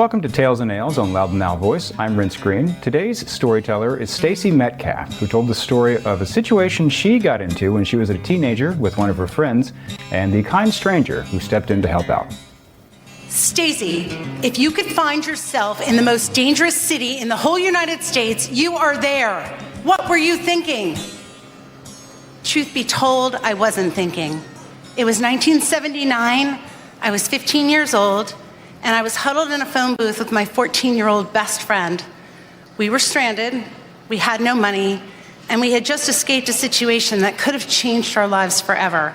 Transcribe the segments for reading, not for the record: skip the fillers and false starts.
Welcome to Tales and Nails on Loud and Now Voice. I'm Renss Greene. Today's storyteller is Stacey Metcalfe, who told the story of a situation she got into when she was a teenager with one of her friends and the kind stranger who stepped in to help out. Stacey, if you could find yourself in the most dangerous city in the whole United States, you are there. What were you thinking? Truth be told, I wasn't thinking. It was 1979, I was 15 years old, and I was huddled in a phone booth with my 14-year-old best friend. We were stranded, we had no money, and we had just escaped a situation that could have changed our lives forever.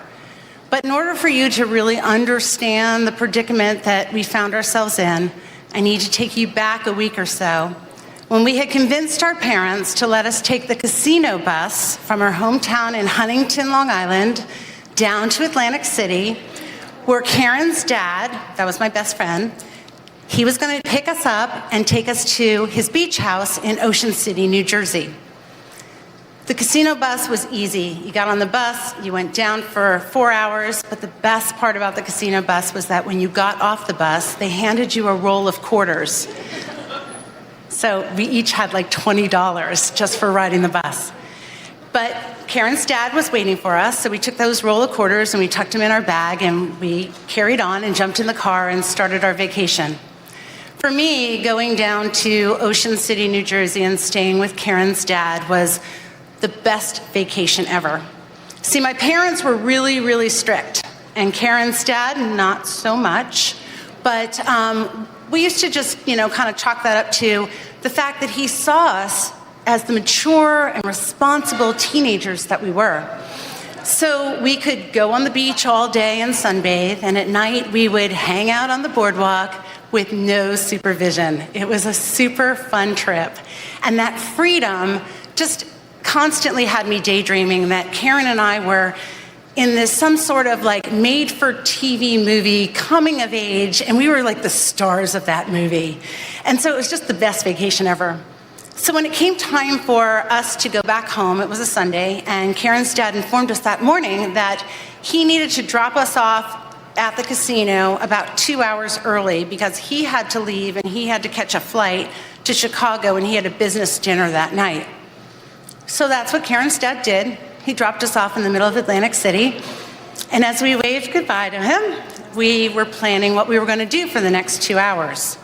But in order for you to really understand the predicament that we found ourselves in, I need to take you back a week or so, when we had convinced our parents to let us take the casino bus from our hometown in Huntington, Long Island, down to Atlantic City, where Karen's dad, that was my best friend, he was going to pick us up and take us to his beach house in Ocean City, New Jersey. The casino bus was easy. You got on the bus, you went down for 4 hours, but the best part about the casino bus was that when you got off the bus, they handed you a roll of quarters. So we each had like $20 just for riding the bus. But Karen's dad was waiting for us, so we took those roll of quarters and we tucked them in our bag and we carried on and jumped in the car and started our vacation. For me, going down to Ocean City, New Jersey and staying with Karen's dad was the best vacation ever. See, my parents were really, really strict, and Karen's dad, not so much, but we used to just, kind of chalk that up to the fact that he saw us as the mature and responsible teenagers that we were. So we could go on the beach all day and sunbathe, and at night we would hang out on the boardwalk with no supervision. It was a super fun trip. And that freedom just constantly had me daydreaming that Karen and I were in this some sort of like made-for-TV movie, coming of age, and we were like the stars of that movie. And so it was just the best vacation ever. So when it came time for us to go back home, it was a Sunday, and Karen's dad informed us that morning that he needed to drop us off at the casino about 2 hours early because he had to leave and he had to catch a flight to Chicago and he had a business dinner that night. So that's what Karen's dad did. He dropped us off in the middle of Atlantic City, and as we waved goodbye to him, we were planning what we were going to do for the next 2 hours.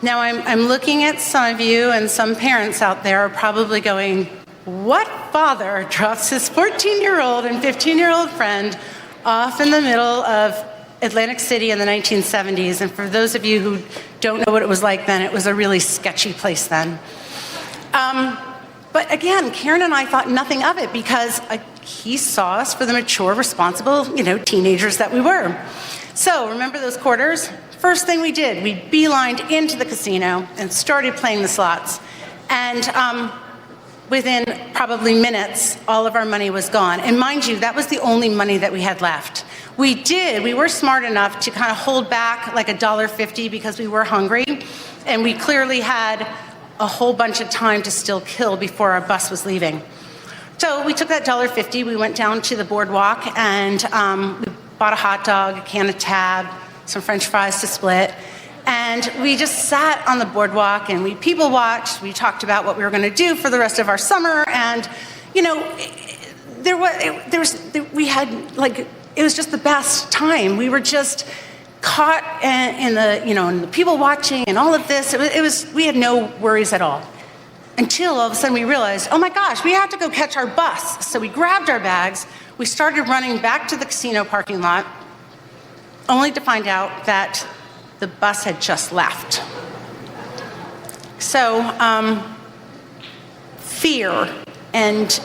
Now, I'm looking at some of you, and some parents out there are probably going, what father drops his 14-year-old and 15-year-old friend off in the middle of Atlantic City in the 1970s? And for those of you who don't know what it was like then, it was a really sketchy place then. But again, Karen and I thought nothing of it because he saw us for the mature, responsible, teenagers that we were. So remember those quarters? First thing we did, we beelined into the casino and started playing the slots. And within probably minutes, all of our money was gone. And mind you, that was the only money that we had left. We were smart enough to kind of hold back like $1.50 because we were hungry. And we clearly had a whole bunch of time to still kill before our bus was leaving. So we took that $1.50, we went down to the boardwalk and we bought a hot dog, a can of Tab, some French fries to split, and we just sat on the boardwalk and we people watched. We talked about what we were going to do for the rest of our summer, and it was just the best time. We were just caught in the people watching and all of this. We had no worries at all until all of a sudden we realized, oh my gosh, we have to go catch our bus. So we grabbed our bags, we started running back to the casino parking lot, only to find out that the bus had just left. So fear and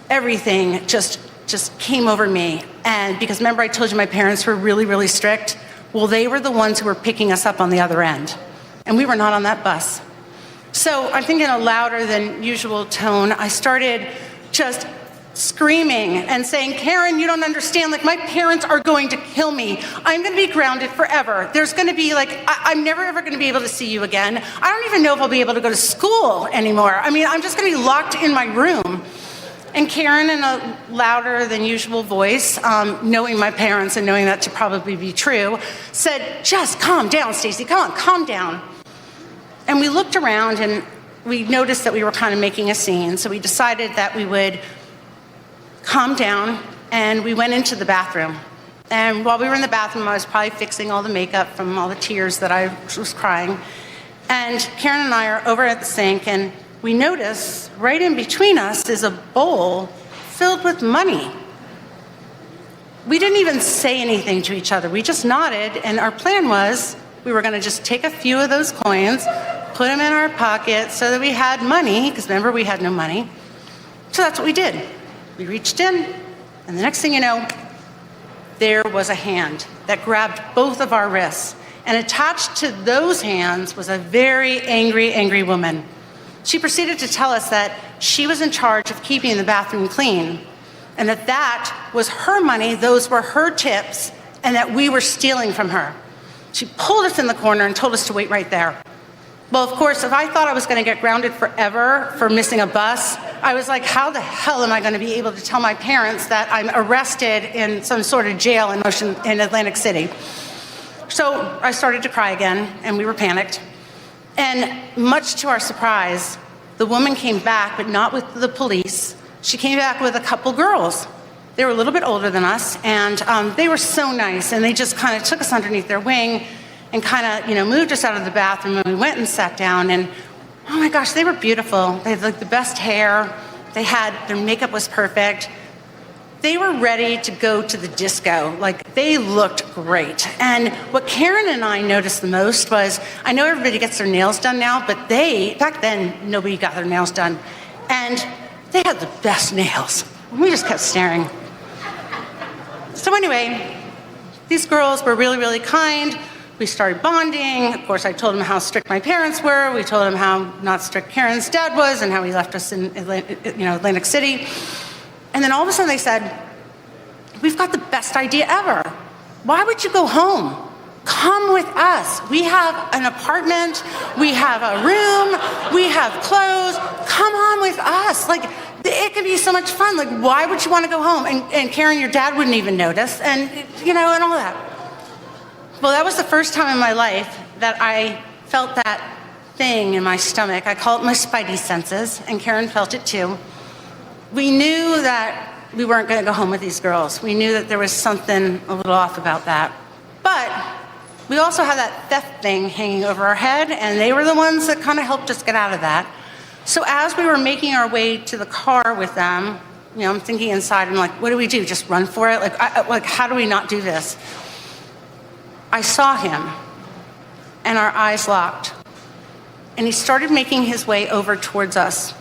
everything just came over me. And because remember I told you my parents were really, really strict? Well, they were the ones who were picking us up on the other end. And we were not on that bus. So I think in a louder than usual tone, I started just screaming and saying, Karen, you don't understand, my parents are going to kill me. I'm going to be grounded forever. There's going to be I'm never ever going to be able to see you again. I don't even know if I'll be able to go to school anymore. I'm just going to be locked in my room. And Karen, in a louder than usual voice, knowing my parents and knowing that to probably be true, said, just calm down, Stacey, come on, calm down. And we looked around and we noticed that we were kind of making a scene, so we decided that we would calm down, and we went into the bathroom. And while we were in the bathroom, I was probably fixing all the makeup from all the tears that I was crying. And Karen and I are over at the sink, and we notice right in between us is a bowl filled with money. We didn't even say anything to each other. We just nodded, and our plan was we were going to just take a few of those coins, put them in our pocket so that we had money, because remember, we had no money. So that's what we did. We reached in, and the next thing you know, there was a hand that grabbed both of our wrists. And attached to those hands was a very angry, angry woman. She proceeded to tell us that she was in charge of keeping the bathroom clean, and that that was her money, those were her tips, and that we were stealing from her. She pulled us in the corner and told us to wait right there. Well, of course, if I thought I was going to get grounded forever for missing a bus, I was like, how the hell am I going to be able to tell my parents that I'm arrested in some sort of jail in Atlantic City? So I started to cry again, and we were panicked. And much to our surprise, the woman came back, but not with the police. She came back with a couple girls. They were a little bit older than us, and they were so nice, and they just kind of took us underneath their wing and kind of, moved us out of the bathroom, and we went and sat down, and oh my gosh, they were beautiful. They had like the best hair. Their makeup was perfect. They were ready to go to the disco. Like, they looked great. And what Karen and I noticed the most was, I know everybody gets their nails done now, but back then, nobody got their nails done. And they had the best nails. We just kept staring. So anyway, these girls were really, really kind. We started bonding. Of course, I told them how strict my parents were. We told them how not strict Karen's dad was and how he left us in Atlantic City. And then all of a sudden they said, we've got the best idea ever. Why would you go home? Come with us. We have an apartment. We have a room. We have clothes. Come on with us. Like, it could be so much fun. Like, why would you want to go home? And Karen, your dad wouldn't even notice. And, and all that. Well, that was the first time in my life that I felt that thing in my stomach. I call it my spidey senses, and Karen felt it too. We knew that we weren't going to go home with these girls. We knew that there was something a little off about that. But we also had that theft thing hanging over our head, and they were the ones that kind of helped us get out of that. So as we were making our way to the car with them, I'm thinking inside, I'm like, what do we do? Just run for it? Like, how do we not do this? I saw him, and our eyes locked. And he started making his way over towards us.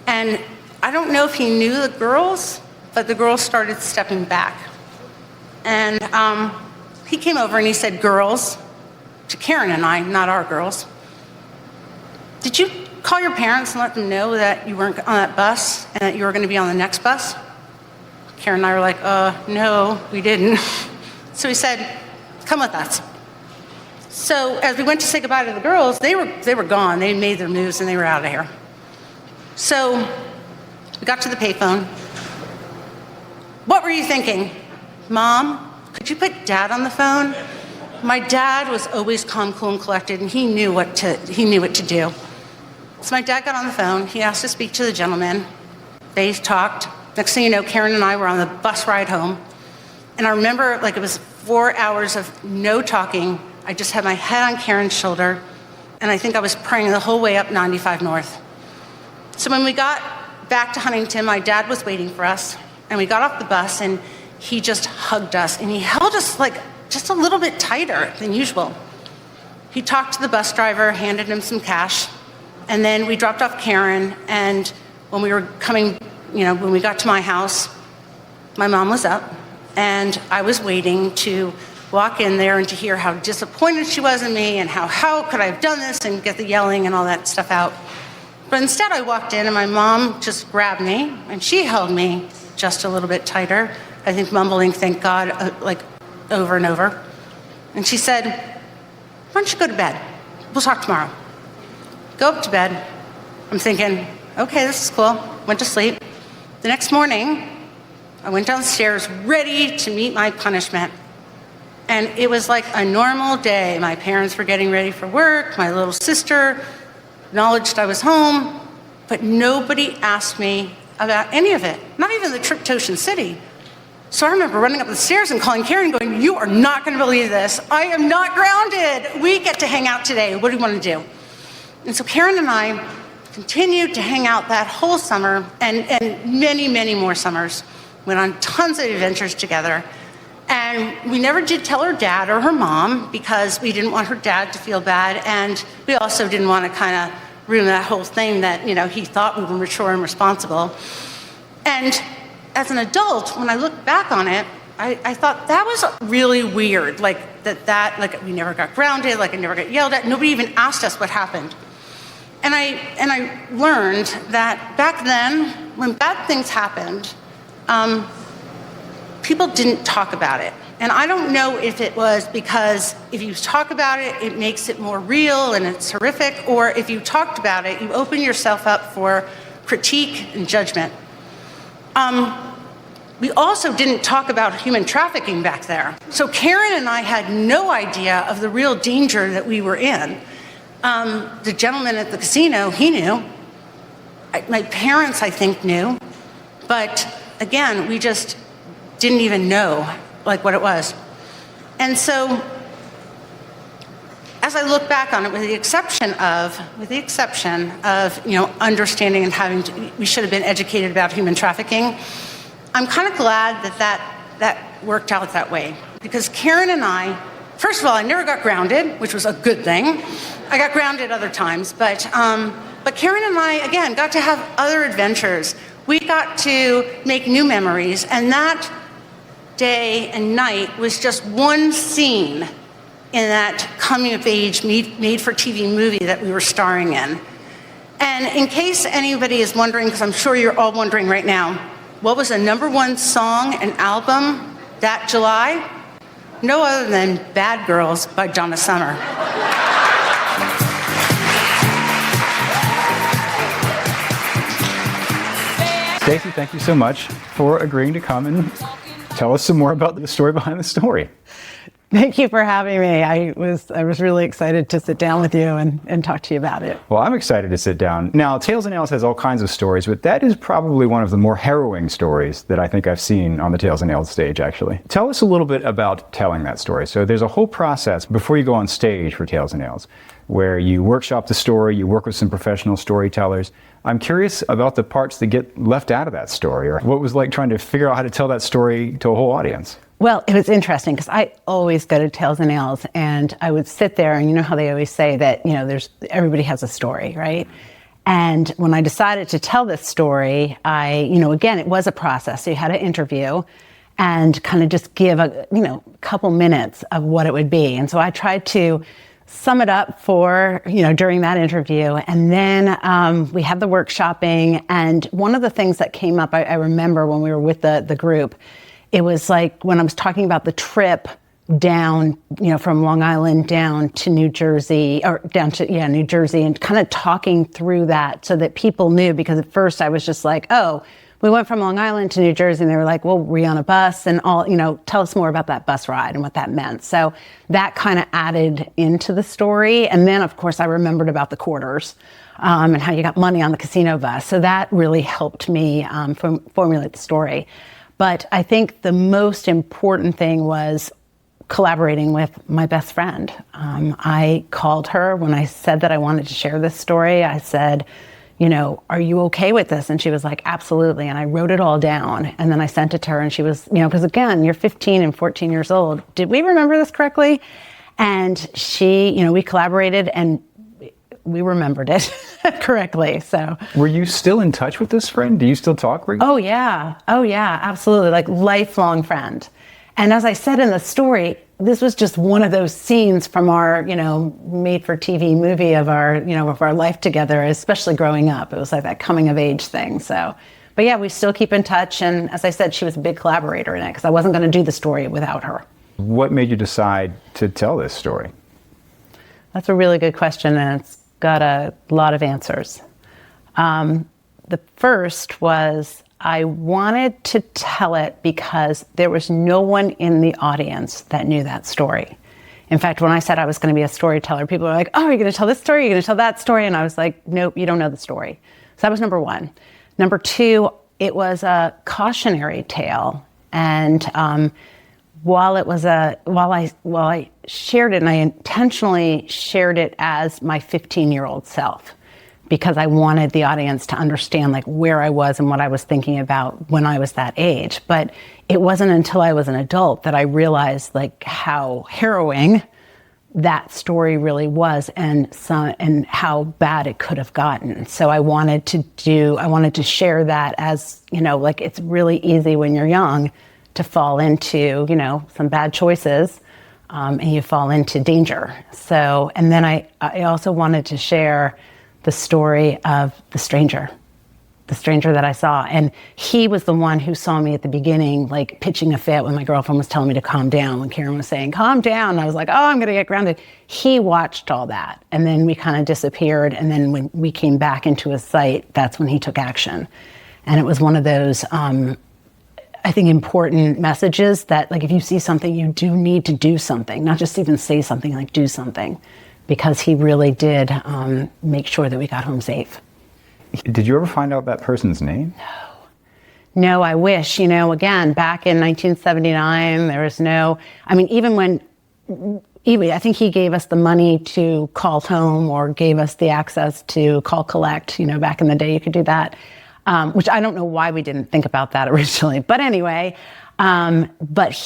And I don't know if he knew the girls, but the girls started stepping back. And he came over and he said, girls, to Karen and I, not our girls. Did you call your parents and let them know that you weren't on that bus and that you were going to be on the next bus? Karen and I were like, no, we didn't. So he said, come with us. So as we went to say goodbye to the girls, they were gone. They made their moves and they were out of here. So we got to the payphone. What were you thinking? Mom, could you put Dad on the phone? My dad was always calm, cool, and collected, and he knew what to do. So my dad got on the phone. He asked to speak to the gentleman. They talked. Next thing you know, Karen and I were on the bus ride home. And I remember, it was 4 hours of no talking. I just had my head on Karen's shoulder, and I think I was praying the whole way up 95 North. So when we got back to Huntington, my dad was waiting for us, and we got off the bus, and he just hugged us, and he held us just a little bit tighter than usual. He talked to the bus driver, handed him some cash, and then we dropped off Karen, and when we were coming, when we got to my house, my mom was up, and I was waiting to walk in there and to hear how disappointed she was in me and how could I have done this and get the yelling and all that stuff out. But instead I walked in and my mom just grabbed me and she held me just a little bit tighter, I think mumbling, thank God, over and over. And she said, why don't you go to bed? We'll talk tomorrow. Go up to bed. I'm thinking, okay, this is cool. Went to sleep. The next morning, I went downstairs ready to meet my punishment. and it was like a normal day. My parents were getting ready for work. My little sister acknowledged I was home, but nobody asked me about any of it, not even the trip to Ocean City. So I remember running up the stairs and calling Karen going, "You are not going to believe this. I am not grounded. We get to hang out today. What do you want to do?" And so Karen and I continued to hang out that whole summer and many, many more summers. Went on tons of adventures together. And we never did tell her dad or her mom because we didn't want her dad to feel bad. And we also didn't want to kind of ruin that whole thing that, he thought we were mature and responsible. And as an adult, when I look back on it, I thought that was really weird. Like we never got grounded, like I never got yelled at. Nobody even asked us what happened. And I learned that back then, when bad things happened, people didn't talk about it. And I don't know if it was because if you talk about it, it makes it more real and it's horrific, or if you talked about it, you open yourself up for critique and judgment. We also didn't talk about human trafficking back there. So Karen and I had no idea of the real danger that we were in. The gentleman at the casino, he knew. My parents, I think, knew. But again, we just didn't even know what it was. And so as I look back on it, with the exception of understanding and we should have been educated about human trafficking, I'm kind of glad that worked out that way. Because Karen and I, first of all, I never got grounded, which was a good thing. I got grounded other times, but Karen and I, again, got to have other adventures. We got to make new memories, and that day and night was just one scene in that coming-of-age, made-for-TV movie that we were starring in. And in case anybody is wondering, because I'm sure you're all wondering right now, what was the #1 song and album that July? No other than Bad Girls by Donna Summer. Stacey, thank you so much for agreeing to come and tell us some more about the story behind the story. Thank you for having me. I was really excited to sit down with you and talk to you about it. Well, I'm excited to sit down. Now, Tales and Nails has all kinds of stories, but that is probably one of the more harrowing stories that I think I've seen on the Tales and Nails stage, actually. Tell us a little bit about telling that story. So there's a whole process before you go on stage for Tales and Nails, where you workshop the story, you work with some professional storytellers. I'm curious about the parts that get left out of that story, or what it was like trying to figure out how to tell that story to a whole audience. Well, it was interesting because I always go to Tales and Nails and I would sit there, and you know how they always say that, everybody has a story, right? And when I decided to tell this story, again, it was a process. So you had to interview and kind of just give a couple minutes of what it would be. And so I tried to sum it up for, during that interview. And then we had the workshopping. And one of the things that came up, I remember when we were with the group, it was like when I was talking about the trip down, from Long Island down to New Jersey, New Jersey, and kind of talking through that so that people knew, because at first I was just like, oh, we went from Long Island to New Jersey, and they were like, well, were you on a bus? And all, tell us more about that bus ride and what that meant. So that kind of added into the story. And then, of course, I remembered about the quarters and how you got money on the casino bus. So that really helped me formulate the story. But I think the most important thing was collaborating with my best friend. I called her when I said that I wanted to share this story. I said, are you okay with this? And she was like, absolutely. And I wrote it all down. And then I sent it to her, and she was, because again, you're 15 and 14 years old. Did we remember this correctly? And she, we collaborated and we remembered it correctly. So, were you still in touch with this friend? Do you still talk regularly? Oh yeah, absolutely. Like lifelong friend. And as I said in the story, this was just one of those scenes from our, made-for-TV movie of our life together, especially growing up. It was like that coming-of-age thing. So, but yeah, we still keep in touch. And as I said, she was a big collaborator in it because I wasn't going to do the story without her. What made you decide to tell this story? That's a really good question, and it's got a lot of answers. The first was I wanted to tell it because there was no one in the audience that knew that story. In fact, when I said I was going to be a storyteller, people were like, oh, you're going to tell this story? You're going to tell that story? And I was like, nope, you don't know the story. So that was number one. Number two, it was a cautionary tale. And while I shared it, and I intentionally shared it as my 15-year-old self, because I wanted the audience to understand like where I was and what I was thinking about when I was that age. But it wasn't until I was an adult that I realized like how harrowing that story really was and how bad it could have gotten. So I wanted to share that as, like it's really easy when you're young to fall into, some bad choices, and you fall into danger. So, and then I also wanted to share the story of the stranger that I saw. And he was the one who saw me at the beginning, like pitching a fit when my girlfriend was telling me to calm down, when Karen was saying, calm down. I was like, oh, I'm going to get grounded. He watched all that. And then we kind of disappeared. And then when we came back into his sight, that's when he took action. And it was one of those, I think, important messages that like, if you see something, you do need to do something, not just even say something, like do something. Because he really did make sure that we got home safe. Did you ever find out that person's name? No, I wish. Again, back in 1979, there was no, even I think he gave us the money to call home or gave us the access to call collect. Back in the day, you could do that, which I don't know why we didn't think about that originally. But anyway, but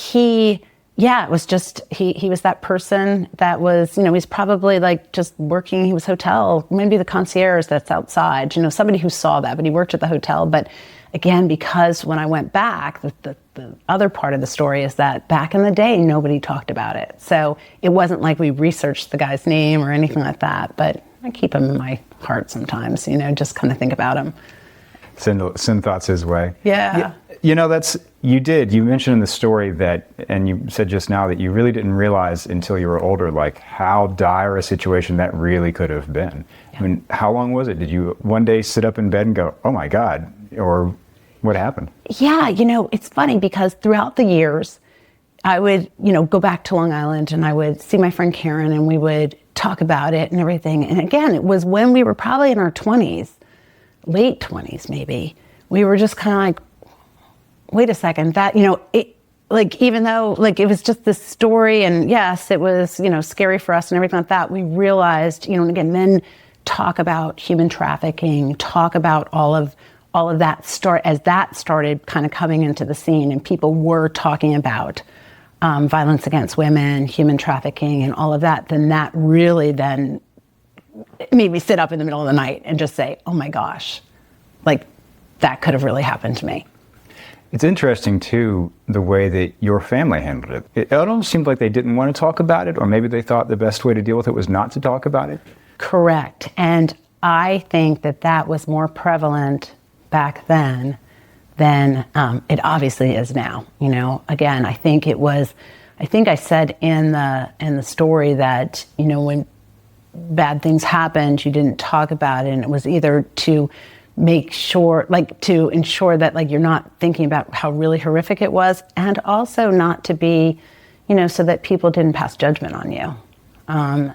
it was just, he was that person that was, he's probably like just working, he was hotel, maybe the concierge that's outside, somebody who saw that, but he worked at the hotel. But again, because when I went back, the other part of the story is that back in the day, nobody talked about it. So it wasn't like we researched the guy's name or anything like that, but I keep him in my heart sometimes, just kind of think about him. Send thoughts his way. Yeah. You mentioned in the story that, and you said just now that you really didn't realize until you were older, like how dire a situation that really could have been. Yeah. How long was it? Did you one day sit up in bed and go, oh my God, or what happened? Yeah, it's funny because throughout the years, I would, go back to Long Island and I would see my friend Karen and we would talk about it and everything. And again, it was when we were probably in our 20s, late 20s maybe, we were just kind of like, wait a second, that, it, like, even though, like, it was just this story, and yes, it was, scary for us and everything like that, we realized, and again, then talk about human trafficking, talk about all of that as that started kind of coming into the scene, and people were talking about violence against women, human trafficking, and all of that, then that really then made me sit up in the middle of the night and just say, oh my gosh, like, that could have really happened to me. It's interesting, too, the way that your family handled it. It almost seemed like they didn't want to talk about it, or maybe they thought the best way to deal with it was not to talk about it. Correct. And I think that was more prevalent back then than it obviously is now. Again, I think I said in the story that, when bad things happened, you didn't talk about it, and it was either to make sure, like, to ensure that, like, you're not thinking about how really horrific it was, and also not to be, so that people didn't pass judgment on you.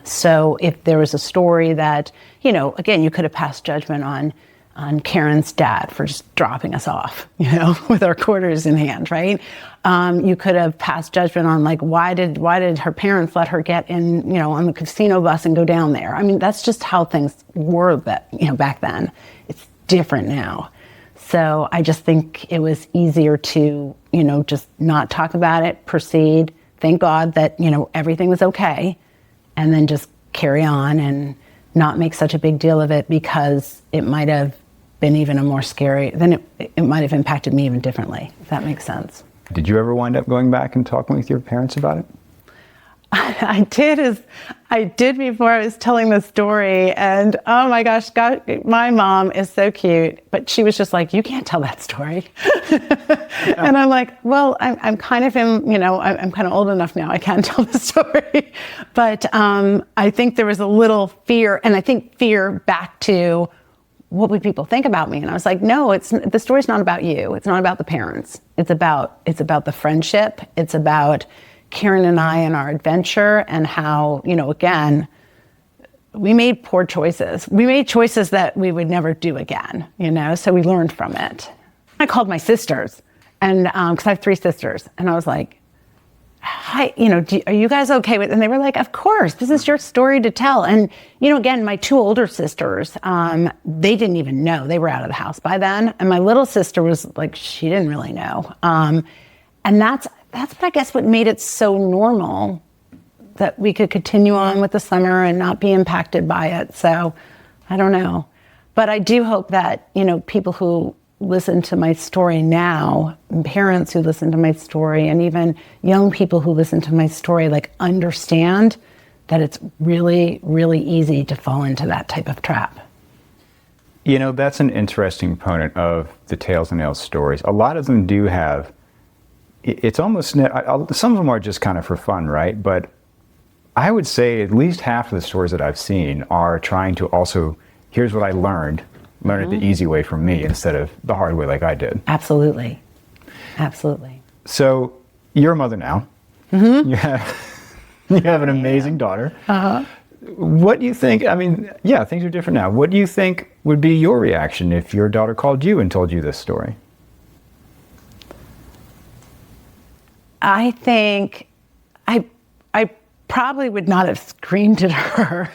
So if there was a story that, again, you could have passed judgment on Karen's dad for just dropping us off, with our quarters in hand, right? You could have passed judgment on, like, why did her parents let her get in, on the casino bus and go down there? That's just how things were back then. It's different now. So I just think it was easier to, just not talk about it, proceed, thank God that, everything was okay, and then just carry on and not make such a big deal of it, because it might have been even a more scary, then it might have impacted me even differently, if that makes sense. Did you ever wind up going back and talking with your parents about it? I did before I was telling the story, and oh my gosh, God, my mom is so cute, but she was just like, you can't tell that story. And I'm like, well, I'm kind of I'm kind of old enough now, I can tell the story. But I think there was a little fear, and I think fear back to what would people think about me? And I was like, no, the story's not about you. It's not about the parents. It's about the friendship. It's about Karen and I and our adventure, and how, again, we made poor choices. We made choices that we would never do again, so we learned from it. I called my sisters, and because I have 3 sisters, and I was like, hi, are you guys okay with it? And they were like, of course, this is your story to tell. And, again, my 2 older sisters, they didn't even know. They were out of the house by then. And my little sister was like, she didn't really know. And that's what, I guess, what made it so normal that we could continue on with the summer and not be impacted by it. So I don't know. But I do hope that, people who listen to my story now, parents who listen to my story, and even young people who listen to my story, understand that it's really, really easy to fall into that type of trap. That's an interesting component of the Tails and Nails stories. A lot of them do have, it's almost, some of them are just kind of for fun, right? But I would say at least half of the stories that I've seen are trying to also, here's what I learned it the easy way from me instead of the hard way like I did. Absolutely. Absolutely. So you're a mother now. Mm-hmm. You have an amazing daughter. Uh-huh. What do you think, things are different now. What do you think would be your reaction if your daughter called you and told you this story? I think I probably would not have screamed at her.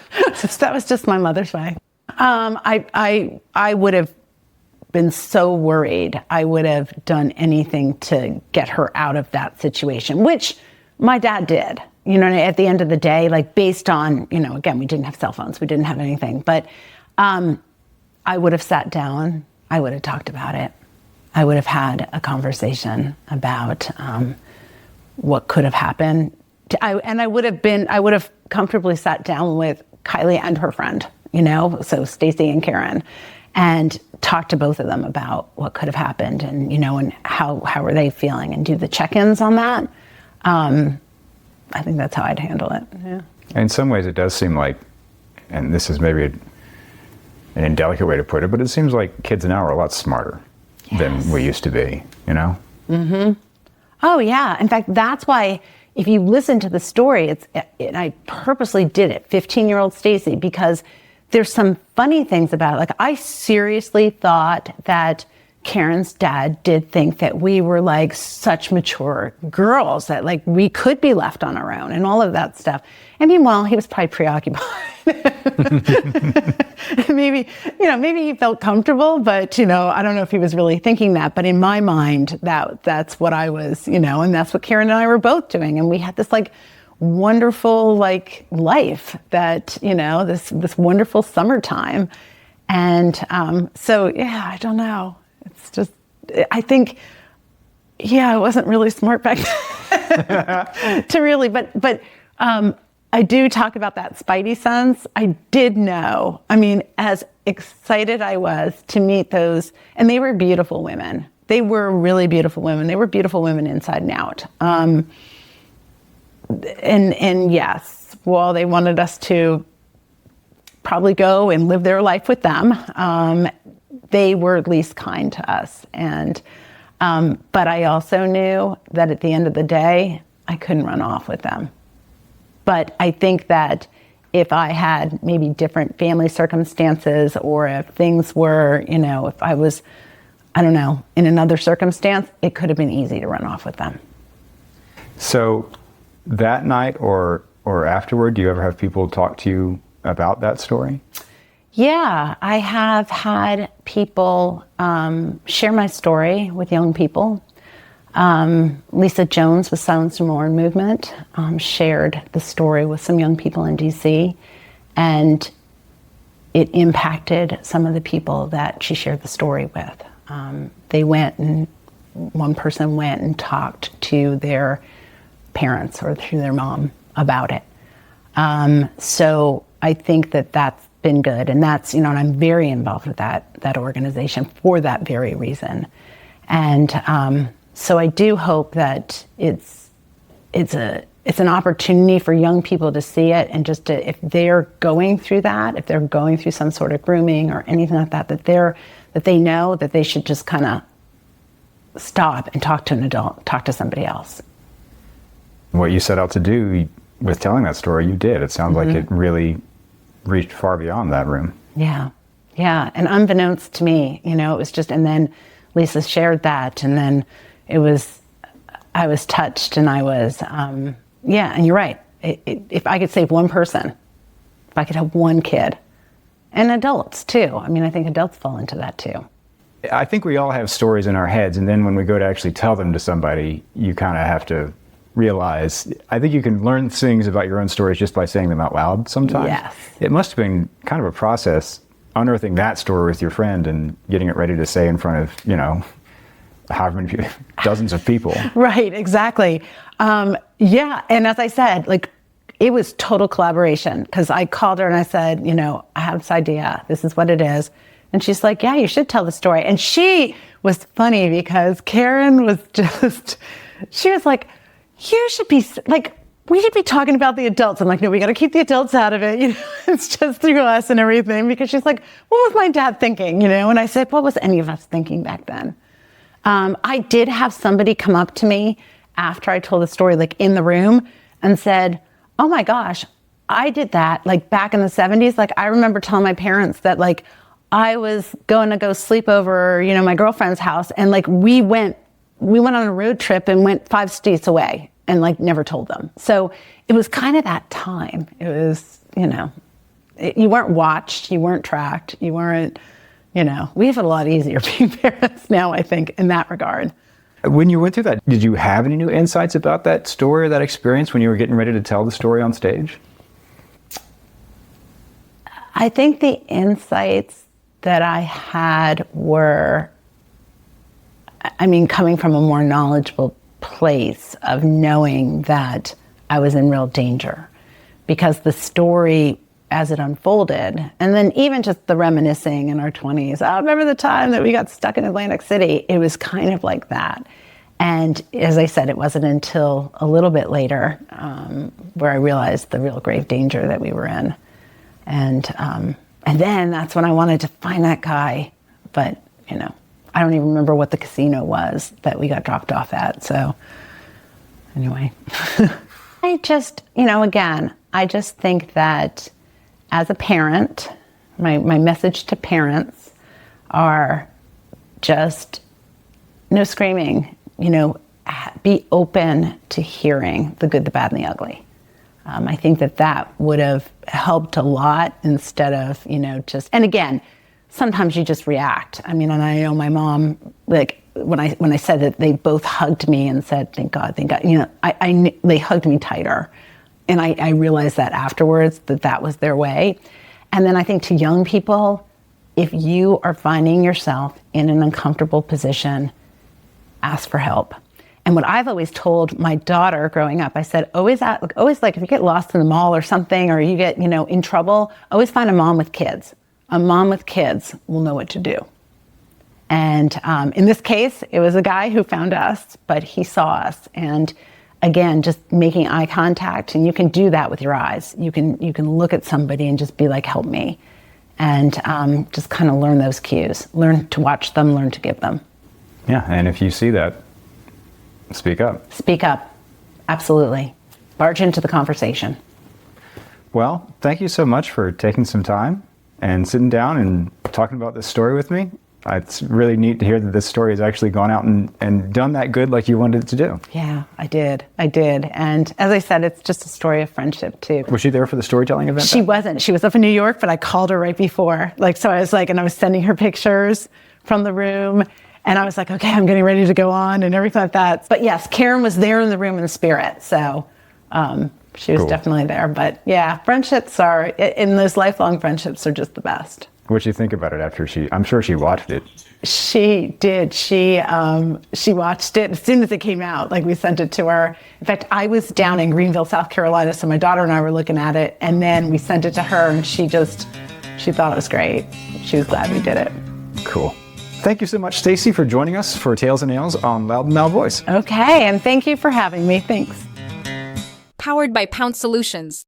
That was just my mother's way. I would have been so worried. I would have done anything to get her out of that situation, which my dad did. At the end of the day, based on, again, we didn't have cell phones, we didn't have anything, but I would have sat down, I would have talked about it. I would have had a conversation about what could have happened. I would have comfortably sat down with Kylie and her friend, so Stacey and Karen, and talk to both of them about what could have happened, and and how are they feeling, and do the check-ins on that. I think that's how I'd handle it. Yeah. In some ways, it does seem like, and this is maybe an indelicate way to put it, but it seems like kids now are a lot smarter than we used to be. Mm-hmm. Oh yeah. In fact, that's why, if you listen to the story, and I purposely did it, 15-year-old Stacey, because there's some funny things about it. I seriously thought that Karen's dad did think that we were such mature girls, that we could be left on our own and all of that stuff. And meanwhile, he was probably preoccupied. Maybe he felt comfortable, but, I don't know if he was really thinking that. But in my mind, that's what I was, and that's what Karen and I were both doing. And we had this wonderful life that, this wonderful summertime. And so, yeah, I don't know. It's just, I think, I wasn't really smart back then to really, but I do talk about that spidey sense. I did know, as excited I was to meet those, and they were beautiful women. They were really beautiful women. They were beautiful women inside and out. And yes, while they wanted us to probably go and live their life with them, they were at least kind to us. And, but I also knew that at the end of the day, I couldn't run off with them. But I think that if I had maybe different family circumstances, or if things were, if I was, I don't know, in another circumstance, it could have been easy to run off with them. So that night or afterward, do you ever have people talk to you about that story? Yeah, I have had people share my story with young people. Lisa Jones with Silence No More Movement shared the story with some young people in DC, and it impacted some of the people that she shared the story with. One person went and talked to their parents or to their mom about it. So I think that that's been good, and that's, and I'm very involved with that organization for that very reason. And so I do hope that it's it's an opportunity for young people to see it, and just to, if they're going through that, if they're going through some sort of grooming or anything like that, that they know that they should just kind of stop and talk to an adult, talk to somebody else. What you set out to do with telling that story, you did. It sounds like it really reached far beyond that room. Yeah. Yeah. And unbeknownst to me, it was just, and then Lisa shared that, and then I was touched, and I was, yeah, and you're right. If I could save one person, if I could help one kid, and adults too. I mean, I think adults fall into that too. I think we all have stories in our heads, and then when we go to actually tell them to somebody, you kind of have to realize, I think you can learn things about your own stories just by saying them out loud sometimes. Yes. It must have been kind of a process, unearthing that story with your friend and getting it ready to say in front of, however many people, dozens of people. Right, exactly. Yeah, and as I said, it was total collaboration, because I called her and I said, I have this idea, this is what it is. And she's like, yeah, you should tell the story. And she was funny because Karen was she was like, you should be, we should be talking about the adults. I'm like, no, we got to keep the adults out of it. It's just through us and everything. Because she's like, what was my dad thinking? And I said, what was any of us thinking back then? I did have somebody come up to me after I told the story, in the room, and said, oh my gosh, I did that back in the 70s. I remember telling my parents that I was going to go sleep over, my girlfriend's house, and we went on a road trip and went 5 states away, and never told them. So it was kind of that time. It was, you weren't watched, you weren't tracked, you weren't, we have it a lot easier being parents now, I think, in that regard. When you went through that, did you have any new insights about that story or that experience when you were getting ready to tell the story on stage? I think the insights that I had were, coming from a more knowledgeable place of knowing that I was in real danger, because the story as it unfolded, and then even just the reminiscing in our 20s, I remember the time that we got stuck in Atlantic City. It was kind of like that. And as I said, it wasn't until a little bit later where I realized the real grave danger that we were in. And then that's when I wanted to find that guy. But, I don't even remember what the casino was that we got dropped off at. So anyway, I just, again, I just think that as a parent, my message to parents are just no screaming, be open to hearing the good, the bad, and the ugly. I think that would have helped a lot instead of, just, and again, sometimes you just react. And I know my mom, when I said that, they both hugged me and said, thank God, they hugged me tighter. And I realized that afterwards, that was their way. And then I think to young people, if you are finding yourself in an uncomfortable position, ask for help. And what I've always told my daughter growing up, I said, always if you get lost in the mall or something, or you get, in trouble, always find a mom with kids. A mom with kids will know what to do. And in this case, it was a guy who found us, but he saw us. And again, just making eye contact, and you can do that with your eyes. You can look at somebody and just be like, help me. And just kind of learn those cues. Learn to watch them, learn to give them. Yeah, and if you see that, speak up. Speak up. Absolutely. Barge into the conversation. Well, thank you so much for taking some time and sitting down and talking about this story with me. It's really neat to hear that this story has actually gone out and done that good like you wanted it to do. Yeah, I did. And as I said, it's just a story of friendship too. Was she there for the storytelling event? She wasn't. She was up in New York, but I called her right before. So I was and I was sending her pictures from the room. And I was like, okay, I'm getting ready to go on and everything like that. But yes, Karen was there in the room in spirit. So she was definitely there. But yeah, friendships in those lifelong friendships are just the best. What'd you think about it after I'm sure she watched it. She did. She watched it as soon as it came out. We sent it to her. In fact, I was down in Greenville, South Carolina, so my daughter and I were looking at it, and then we sent it to her, and she thought it was great. She was glad we did it. Cool. Thank you so much, Stacey, for joining us for Tales and Nails on Loud and Loud Voice. Okay, and thank you for having me. Thanks. powered by Pounce Solutions.